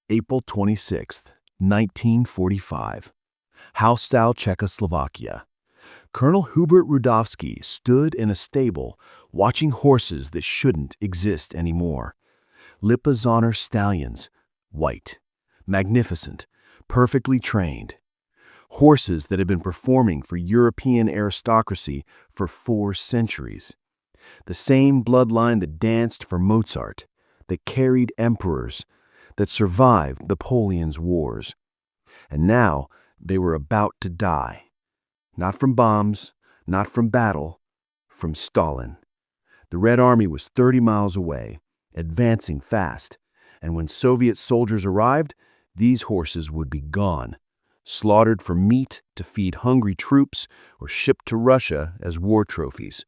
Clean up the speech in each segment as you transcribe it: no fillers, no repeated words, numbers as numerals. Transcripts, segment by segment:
April 26, 1945. Hostile Czechoslovakia. Colonel Hubert Rudovsky stood in a stable watching horses that shouldn't exist anymore. Lipizzaner stallions, white, magnificent, perfectly trained. Horses that had been performing for European aristocracy for 4 centuries. The same bloodline that danced for Mozart, that carried emperors, that survived Napoleon's wars. And now they were about to die. Not from bombs, not from battle, from Stalin. The Red Army was 30 miles away, advancing fast, and when Soviet soldiers arrived, these horses would be gone, slaughtered for meat to feed hungry troops or shipped to Russia as war trophies.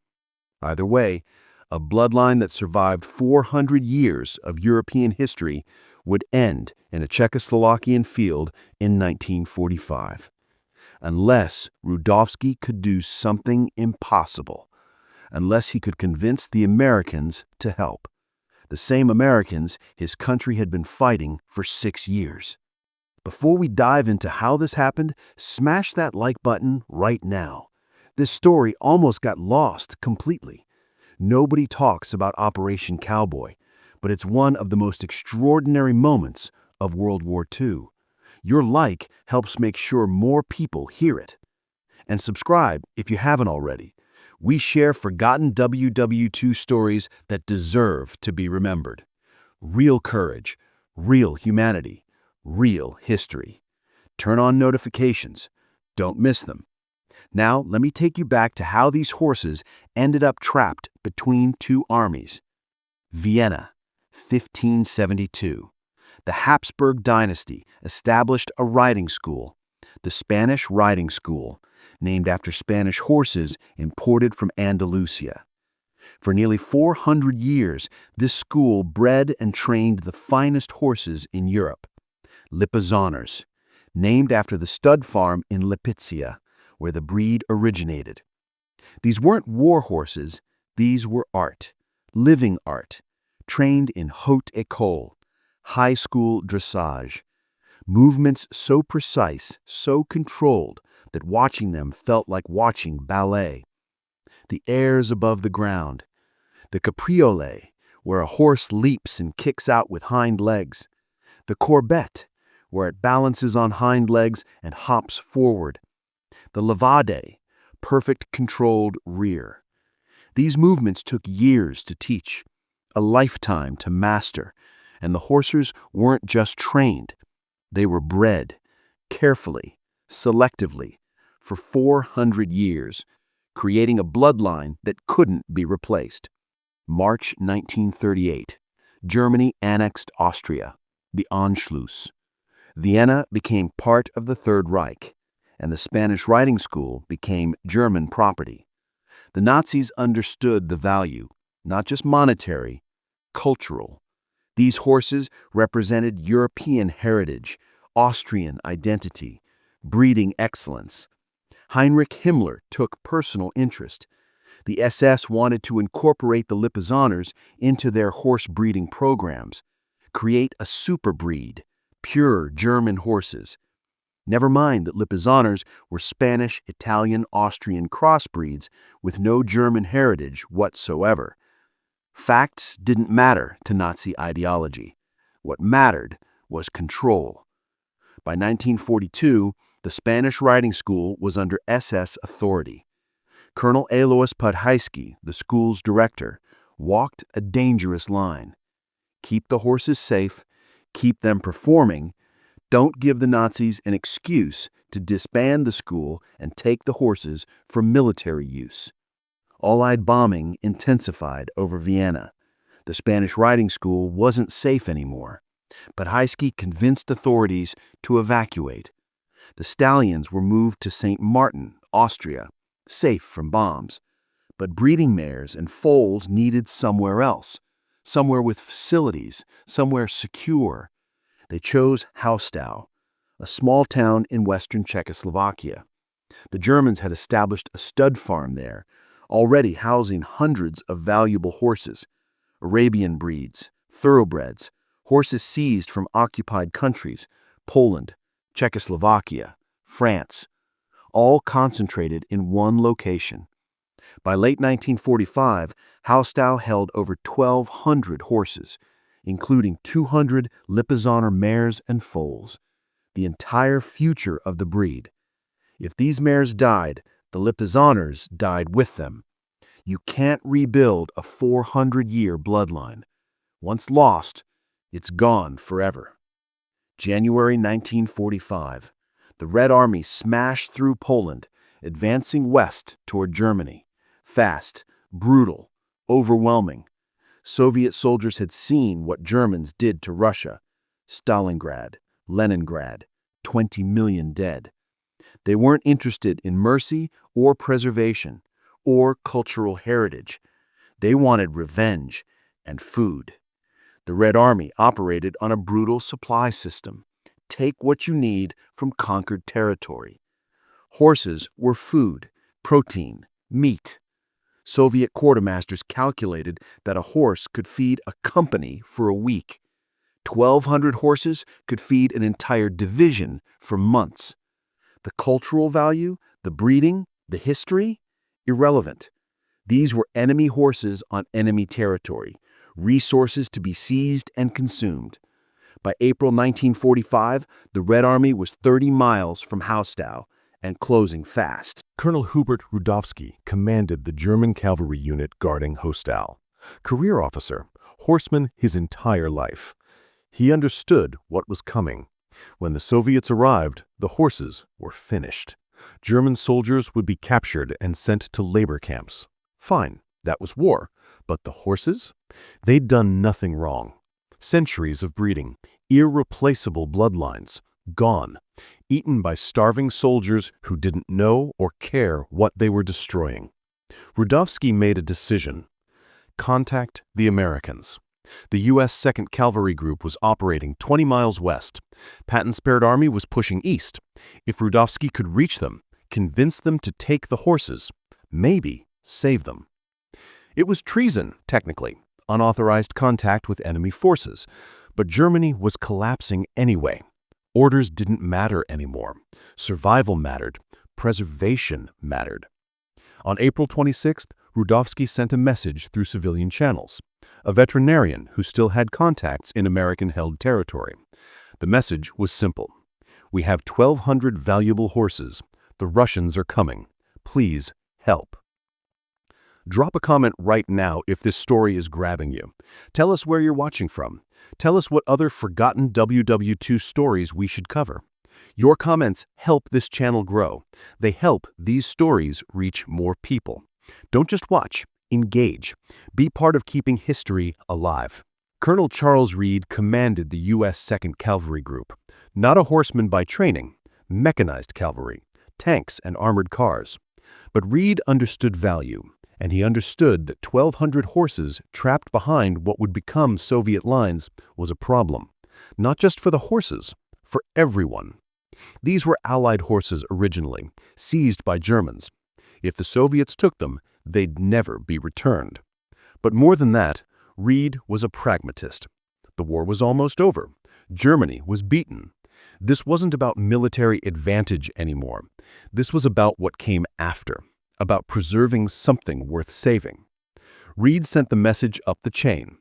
Either way, a bloodline that survived 400 years of European history would end in a Czechoslovakian field in 1945. Unless Rudovsky could do something impossible. Unless he could convince the Americans to help. The same Americans his country had been fighting for 6 years. Before we dive into how this happened, smash that like button right now. This story almost got lost completely. Nobody talks about Operation Cowboy, but it's one of the most extraordinary moments of World War II. Your like helps make sure more people hear it. And subscribe if you haven't already. We share forgotten WWII stories that deserve to be remembered. Real courage, real humanity, real history. Turn on notifications. Don't miss them. Now, let me take you back to how these horses ended up trapped between 2 armies. Vienna, 1572. The Habsburg dynasty established a riding school, the Spanish Riding School, named after Spanish horses imported from Andalusia. For nearly 400 years, this school bred and trained the finest horses in Europe. Lipizzaners, named after the stud farm in Lipizzaner, where the breed originated. These weren't war horses, these were art, living art, trained in haute école, high school dressage. Movements so precise, so controlled, that watching them felt like watching ballet. The airs above the ground, the capriole, where a horse leaps and kicks out with hind legs, the courbette, where it balances on hind legs and hops forward, the levade, perfect controlled rear. These movements took years to teach, a lifetime to master, and the horses weren't just trained. They were bred, carefully, selectively, for 400 years, creating a bloodline that couldn't be replaced. March 1938. Germany annexed Austria, the Anschluss. Vienna became part of the Third Reich, and the Spanish Riding School became German property. The Nazis understood the value, not just monetary, cultural. These horses represented European heritage, Austrian identity, breeding excellence. Heinrich Himmler took personal interest. The SS wanted to incorporate the Lipizzaners into their horse breeding programs, create a super breed, pure German horses. Never mind that Lipizzaners were Spanish, Italian, Austrian crossbreeds with no German heritage whatsoever. Facts didn't matter to Nazi ideology. What mattered was control. By 1942, the Spanish Riding School was under SS authority. Colonel Alois Podhajski, the school's director, walked a dangerous line. Keep the horses safe, keep them performing, don't give the Nazis an excuse to disband the school and take the horses for military use. Allied bombing intensified over Vienna. The Spanish Riding School wasn't safe anymore. Podhajski convinced authorities to evacuate. The stallions were moved to St. Martin, Austria, safe from bombs. But breeding mares and foals needed somewhere else, somewhere with facilities, somewhere secure. They chose Hostau, a small town in western Czechoslovakia. The Germans had established a stud farm there, already housing hundreds of valuable horses, Arabian breeds, thoroughbreds, Horses seized from occupied countries, Poland, Czechoslovakia, France, all concentrated in one location. By late 1945, Haustau held over 1,200 horses, including 200 Lipizzaner mares and foals, the entire future of the breed. If these mares died, the Lipizzaners died with them. You can't rebuild a 400-year bloodline. Once lost, it's gone forever. January 1945. The Red Army smashed through Poland, advancing west toward Germany. Fast, brutal, overwhelming. Soviet soldiers had seen what Germans did to Russia. Stalingrad, Leningrad, 20 million dead. They weren't interested in mercy or preservation or cultural heritage. They wanted revenge and food. The Red Army operated on a brutal supply system. Take what you need from conquered territory. Horses were food, protein, meat. Soviet quartermasters calculated that a horse could feed a company for a week. 1,200 horses could feed an entire division for months. The cultural value, the breeding, the history? Irrelevant. These were enemy horses on enemy territory, resources to be seized and consumed. By April 1945, the Red Army was 30 miles from Haustau and closing fast. Colonel Hubert Rudowski commanded the German cavalry unit guarding Haustau. Career officer, horseman his entire life. He understood what was coming. When the Soviets arrived, the horses were finished. German soldiers would be captured and sent to labor camps. Fine, that was war. But the horses? They'd done nothing wrong. Centuries of breeding, irreplaceable bloodlines, gone, eaten by starving soldiers who didn't know or care what they were destroying. Rudowski made a decision. Contact the Americans. The U.S. 2nd Cavalry Group was operating 20 miles west. Patton's spared army was pushing east. If Rudowski could reach them, convince them to take the horses, maybe save them. It was treason, technically, unauthorized contact with enemy forces, but Germany was collapsing anyway. Orders didn't matter anymore. Survival mattered. Preservation mattered. On April 26th, Rudowski sent a message through civilian channels. A veterinarian who still had contacts in American-held territory. The message was simple. We have 1,200 valuable horses. The Russians are coming. Please help. Drop a comment right now if this story is grabbing you. Tell us where you're watching from. Tell us what other forgotten WWII stories we should cover. Your comments help this channel grow. They help these stories reach more people. Don't just watch, engage. Be part of keeping history alive. Colonel Charles Reed commanded the U.S. 2nd Cavalry Group. Not a horseman by training, mechanized cavalry, tanks and armored cars. But Reed understood value. And he understood that 1,200 horses trapped behind what would become Soviet lines was a problem. Not just for the horses, for everyone. These were Allied horses originally, seized by Germans. If the Soviets took them, they'd never be returned. But more than that, Reed was a pragmatist. The war was almost over. Germany was beaten. This wasn't about military advantage anymore. This was about what came after. About preserving something worth saving. Reed sent the message up the chain.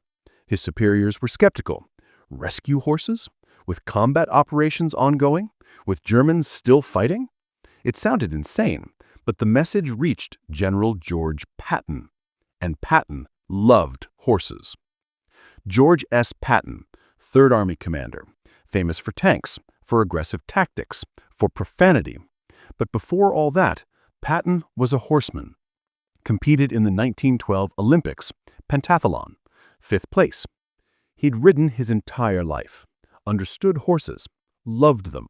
His superiors were skeptical. Rescue horses? With combat operations ongoing? With Germans still fighting? It sounded insane, but the message reached General George Patton. And Patton loved horses. George S. Patton, 3rd Army commander, famous for tanks, for aggressive tactics, for profanity. But before all that, Patton was a horseman. Competed in the 1912 Olympics, pentathlon, 5th place. He'd ridden his entire life, understood horses, loved them.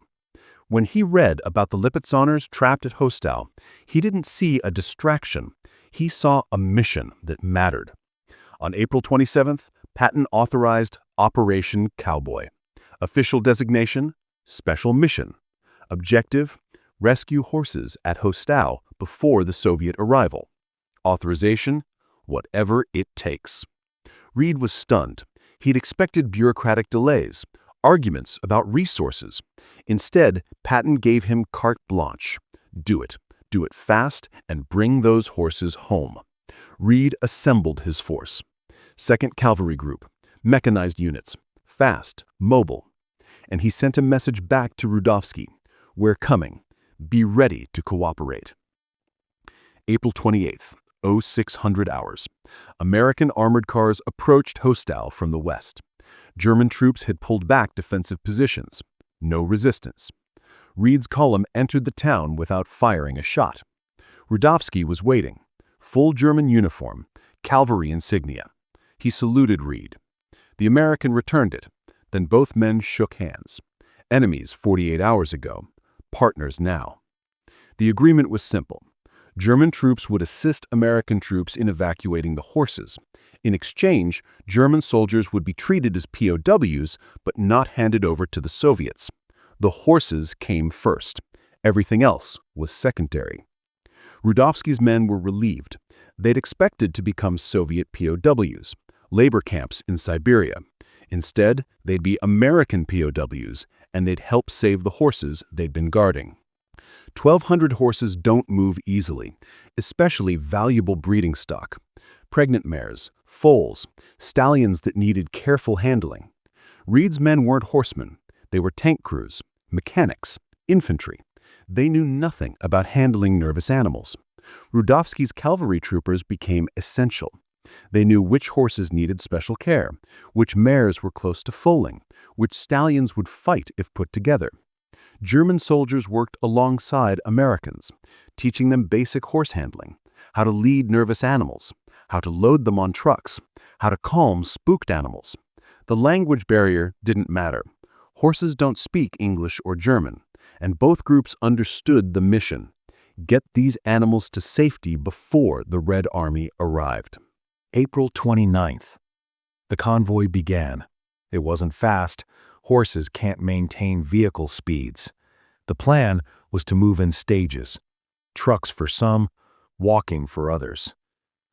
When he read about the Lipizzaners trapped at Haustau, he didn't see a distraction. He saw a mission that mattered. On April 27th, Patton authorized Operation Cowboy. Official designation, Special Mission. Objective, rescue horses at Haustau before the Soviet arrival. Authorization, whatever it takes. Reed was stunned. He'd expected bureaucratic delays, arguments about resources. Instead, Patton gave him carte blanche. Do it. Do it fast and bring those horses home. Reed assembled his force. 2nd Cavalry Group, mechanized units, fast, mobile. And he sent a message back to Rudovsky. We're coming. Be ready to cooperate. April 28th, 0600 hours. American armored cars approached Hostal from the west. German troops had pulled back defensive positions. No resistance. Reed's column entered the town without firing a shot. Rudovsky was waiting. Full German uniform, cavalry insignia. He saluted Reed. The American returned it. Then both men shook hands. Enemies 48 hours ago, partners now. The agreement was simple. German troops would assist American troops in evacuating the horses. In exchange, German soldiers would be treated as POWs, but not handed over to the Soviets. The horses came first. Everything else was secondary. Rudovsky's men were relieved. They'd expected to become Soviet POWs, labor camps in Siberia. Instead, they'd be American POWs, and they'd help save the horses they'd been guarding. 1,200 horses don't move easily, especially valuable breeding stock. Pregnant mares, foals, stallions that needed careful handling. Reed's men weren't horsemen. They were tank crews, mechanics, infantry. They knew nothing about handling nervous animals. Rudovsky's cavalry troopers became essential. They knew which horses needed special care, which mares were close to foaling, which stallions would fight if put together. German soldiers worked alongside Americans, teaching them basic horse handling, how to lead nervous animals, how to load them on trucks, how to calm spooked animals. The language barrier didn't matter. Horses don't speak English or German, and both groups understood the mission: get these animals to safety before the Red Army arrived. April 29th. The convoy began. It wasn't fast. Horses can't maintain vehicle speeds. The plan was to move in stages. Trucks for some, walking for others.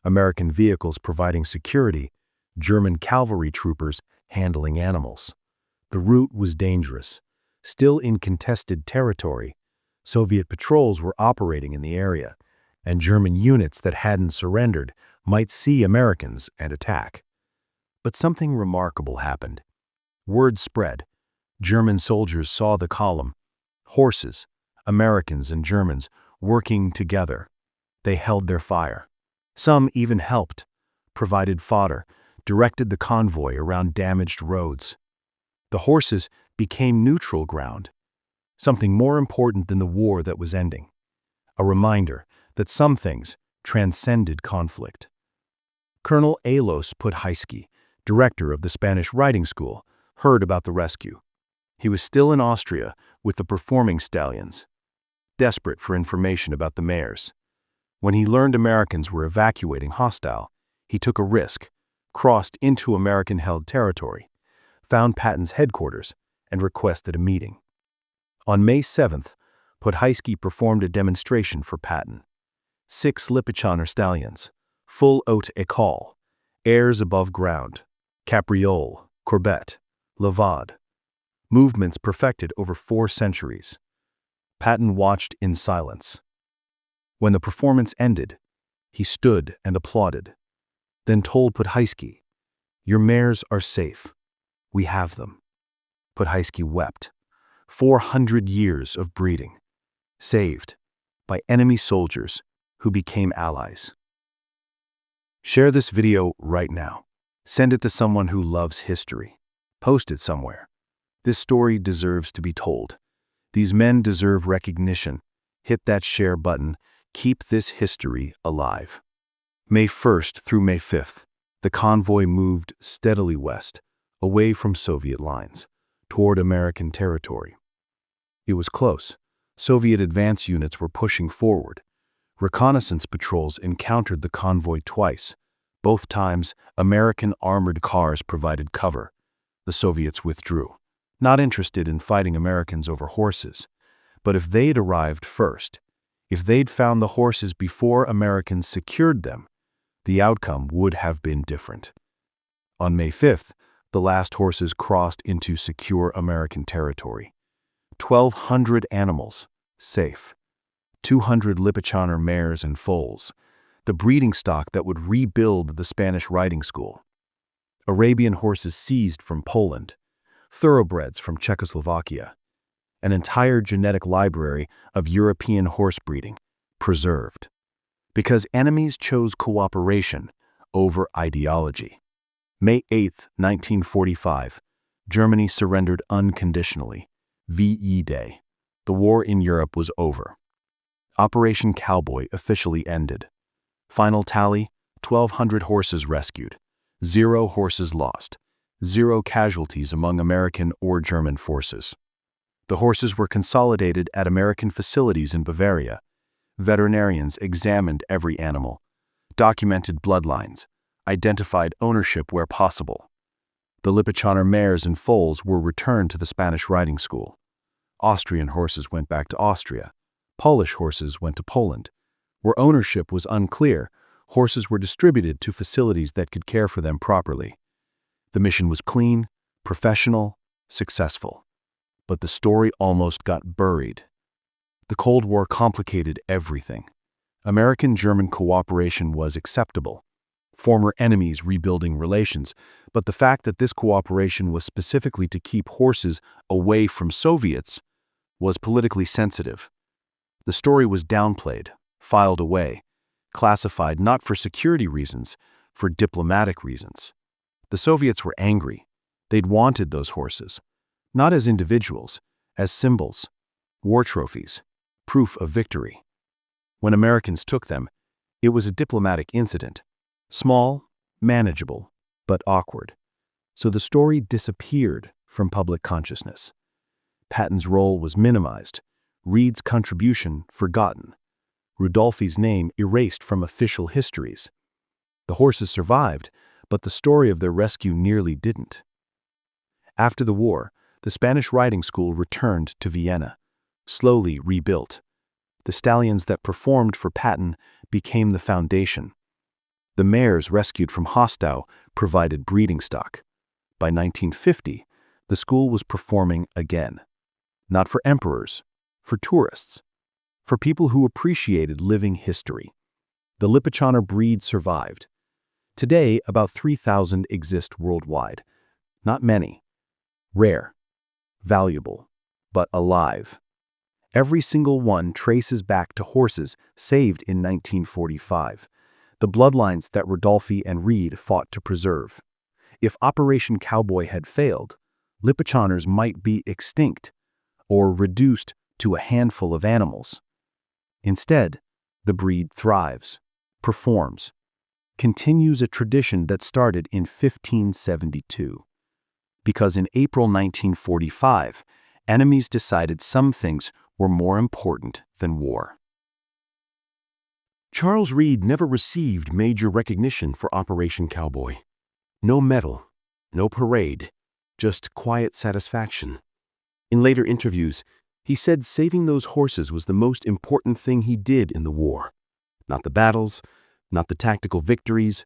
American vehicles providing security, German cavalry troopers handling animals. The route was dangerous. Still in contested territory, Soviet patrols were operating in the area, and German units that hadn't surrendered might see Americans and attack. But something remarkable happened. Word spread. German soldiers saw the column. Horses, Americans and Germans, working together. They held their fire. Some even helped, provided fodder, directed the convoy around damaged roads. The horses became neutral ground, something more important than the war that was ending. A reminder that some things transcended conflict. Colonel Alois Podhajski, director of the Spanish Riding School, heard about the rescue. He was still in Austria with the performing stallions, desperate for information about the mares. When he learned Americans were evacuating Hostal, he took a risk, crossed into American-held territory, found Patton's headquarters, and requested a meeting. On May 7th, Podhajski performed a demonstration for Patton. 6 Lipizzaner stallions, full haute école, airs above ground, capriole, courbette, levade, movements perfected over 4 centuries. Patton watched in silence. When the performance ended, he stood and applauded, then told Podhajski, "Your mares are safe. We have them." Podhajski wept. 400 years of breeding, saved by enemy soldiers who became allies. Share this video right now. Send it to someone who loves history. Post it somewhere. This story deserves to be told. These men deserve recognition. Hit that share button. Keep this history alive. May 1st through May 5th, the convoy moved steadily west, away from Soviet lines, toward American territory. It was close. Soviet advance units were pushing forward. Reconnaissance patrols encountered the convoy twice. Both times, American armored cars provided cover. The Soviets withdrew, not interested in fighting Americans over horses. But if they'd arrived first, if they'd found the horses before Americans secured them, the outcome would have been different. On May 5th, the last horses crossed into secure American territory. 1,200 animals, safe. 200 Lipizzaner mares and foals, the breeding stock that would rebuild the Spanish riding school. Arabian horses seized from Poland, thoroughbreds from Czechoslovakia, an entire genetic library of European horse breeding preserved. Because enemies chose cooperation over ideology. May 8, 1945, Germany surrendered unconditionally. VE Day. The war in Europe was over. Operation Cowboy officially ended. Final tally, 1,200 horses rescued, 0 horses lost, 0 casualties among American or German forces. The horses were consolidated at American facilities in Bavaria. Veterinarians examined every animal, documented bloodlines, identified ownership where possible. The Lipizzaner mares and foals were returned to the Spanish riding school. Austrian horses went back to Austria. Polish horses went to Poland. Where ownership was unclear, horses were distributed to facilities that could care for them properly. The mission was clean, professional, successful. But the story almost got buried. The Cold War complicated everything. American-German cooperation was acceptable. Former enemies rebuilding relations, but the fact that this cooperation was specifically to keep horses away from Soviets was politically sensitive. The story was downplayed, filed away, classified not for security reasons, for diplomatic reasons. The Soviets were angry. They'd wanted those horses, not as individuals, as symbols, war trophies, proof of victory. When Americans took them, it was a diplomatic incident. Small, manageable, but awkward. So the story disappeared from public consciousness. Patton's role was minimized, Reed's contribution forgotten, Rudolphi's name erased from official histories. The horses survived, but the story of their rescue nearly didn't. After the war, the Spanish riding school returned to Vienna, slowly rebuilt. The stallions that performed for Patton became the foundation. The mares rescued from Hostau provided breeding stock. By 1950, the school was performing again. Not for emperors, for tourists, for people who appreciated living history. The Lipizzaner breed survived. Today, about 3,000 exist worldwide. Not many. Rare. Valuable. But alive. Every single one traces back to horses saved in 1945. The bloodlines that Rudolphi and Reed fought to preserve. If Operation Cowboy had failed, Lipizzaners might be extinct or reduced to a handful of animals. Instead, the breed thrives, performs, continues a tradition that started in 1572. Because in April 1945, enemies decided some things were more important than war. Charles Reed never received major recognition for Operation Cowboy. No medal, no parade, just quiet satisfaction. In later interviews, he said saving those horses was the most important thing he did in the war. Not the battles, not the tactical victories,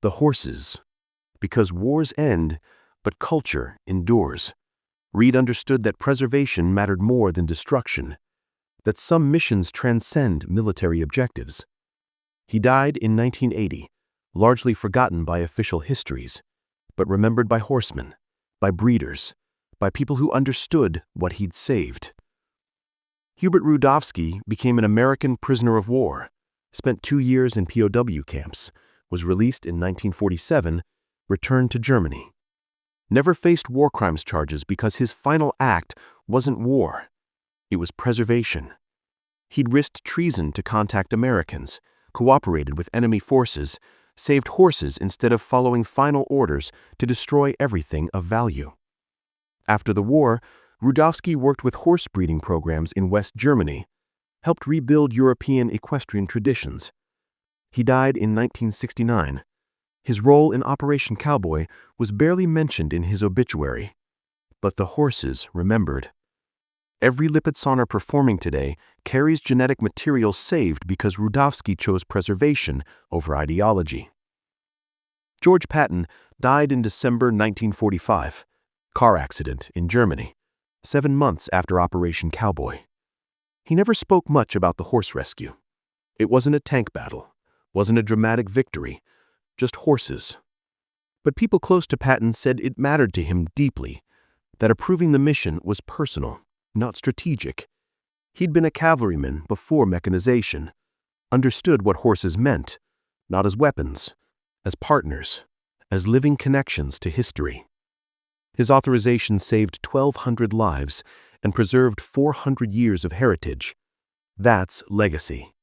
the horses. Because wars end, but culture endures. Reed understood that preservation mattered more than destruction, that some missions transcend military objectives. He died in 1980, largely forgotten by official histories, but remembered by horsemen, by breeders, by people who understood what he'd saved. Hubert Rudolphi became an American prisoner of war, spent 2 years in POW camps, was released in 1947, returned to Germany. Never faced war crimes charges because his final act wasn't war. It was preservation. He'd risked treason to contact Americans, cooperated with enemy forces, saved horses instead of following final orders to destroy everything of value. After the war, Rudolphi worked with horse breeding programs in West Germany, helped rebuild European equestrian traditions. He died in 1969. His role in Operation Cowboy was barely mentioned in his obituary, but the horses remembered. Every Lipizzaner performing today carries genetic material saved because Rudolphi chose preservation over ideology. George Patton died in December 1945. Car accident in Germany, 7 months after Operation Cowboy. He never spoke much about the horse rescue. It wasn't a tank battle, wasn't a dramatic victory, just horses. But people close to Patton said it mattered to him deeply, that approving the mission was personal, not strategic. He'd been a cavalryman before mechanization, understood what horses meant, not as weapons, as partners, as living connections to history. His authorization saved 1,200 lives and preserved 400 years of heritage. That's legacy.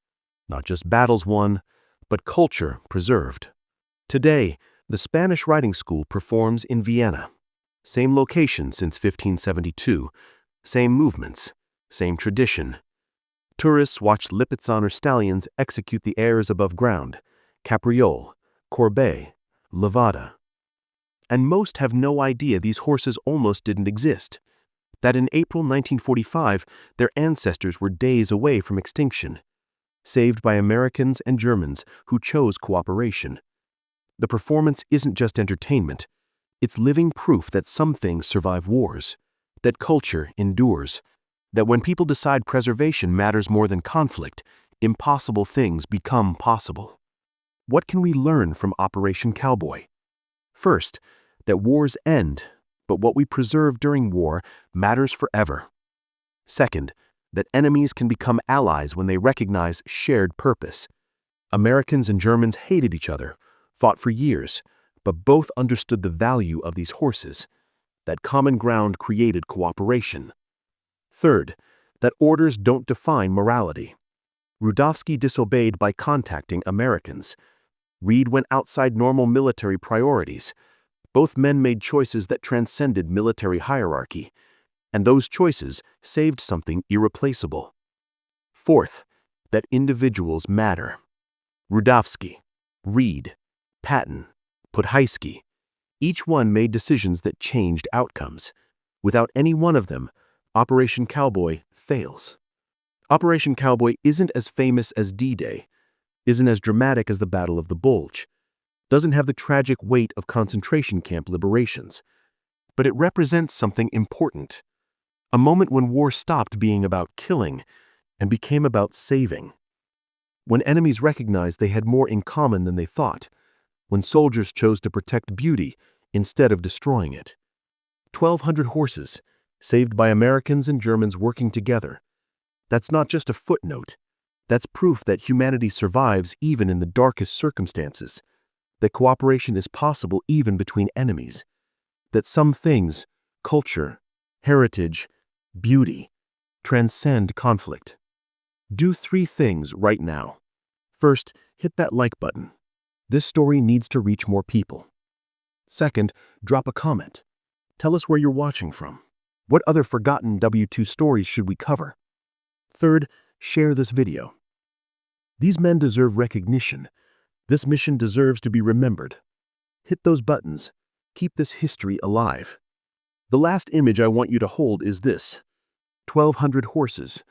Not just battles won, but culture preserved. Today, the Spanish Riding School performs in Vienna. Same location since 1572, same movements, same tradition. Tourists watch Lipizzaner stallions execute the airs above ground, capriole, courbet, levada. And most have no idea these horses almost didn't exist, that in April 1945 their ancestors were days away from extinction, saved by Americans and Germans who chose cooperation. The performance isn't just entertainment, it's living proof that some things survive wars, that culture endures, that when people decide preservation matters more than conflict, impossible things become possible. What can we learn from Operation Cowboy? First, that wars end, but what we preserve during war matters forever. Second, that enemies can become allies when they recognize shared purpose. Americans and Germans hated each other, fought for years, but both understood the value of these horses. That common ground created cooperation. Third, that orders don't define morality. Rudovsky disobeyed by contacting Americans. Reed went outside normal military priorities. Both men made choices that transcended military hierarchy, and those choices saved something irreplaceable. Fourth, that individuals matter. Rudovsky, Reed, Patton, Podhajski, each one made decisions that changed outcomes. Without any one of them, Operation Cowboy fails. Operation Cowboy isn't as famous as D-Day, isn't as dramatic as the Battle of the Bulge, doesn't have the tragic weight of concentration camp liberations, but it represents something important. A moment when war stopped being about killing and became about saving. When enemies recognized they had more in common than they thought. When soldiers chose to protect beauty instead of destroying it. 1,200 horses, saved by Americans and Germans working together. That's not just a footnote. That's proof that humanity survives even in the darkest circumstances. That cooperation is possible even between enemies. That some things, culture, heritage, beauty, transcend conflict. Do 3 things right now. First, hit that like button. This story needs to reach more people. Second, drop a comment. Tell us where you're watching from. What other forgotten WWII stories should we cover? Third, share this video. These men deserve recognition. This mission deserves to be remembered. Hit those buttons. Keep this history alive. The last image I want you to hold is this. 1,200 horses,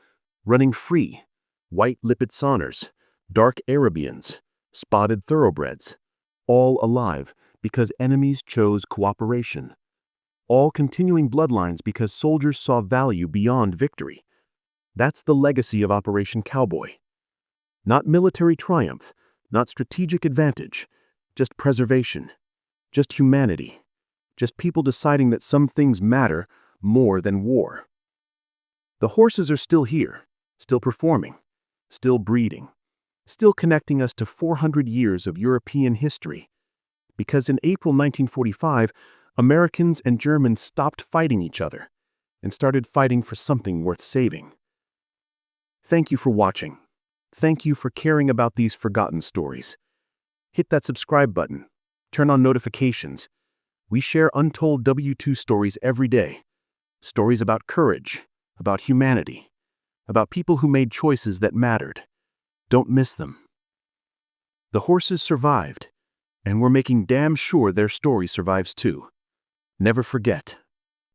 running free, white Lipizzaners, dark Arabians, spotted thoroughbreds, all alive because enemies chose cooperation. All continuing bloodlines because soldiers saw value beyond victory. That's the legacy of Operation Cowboy. Not military triumph, not strategic advantage, just preservation, just humanity, just people deciding that some things matter more than war. The horses are still here, still performing, still breeding, still connecting us to 400 years of European history. Because in April 1945, Americans and Germans stopped fighting each other and started fighting for something worth saving. Thank you for watching. Thank you for caring about these forgotten stories. Hit that subscribe button. Turn on notifications. We share untold WWII stories every day. Stories about courage, about humanity, about people who made choices that mattered. Don't miss them. The horses survived, and we're making damn sure their story survives too. Never forget.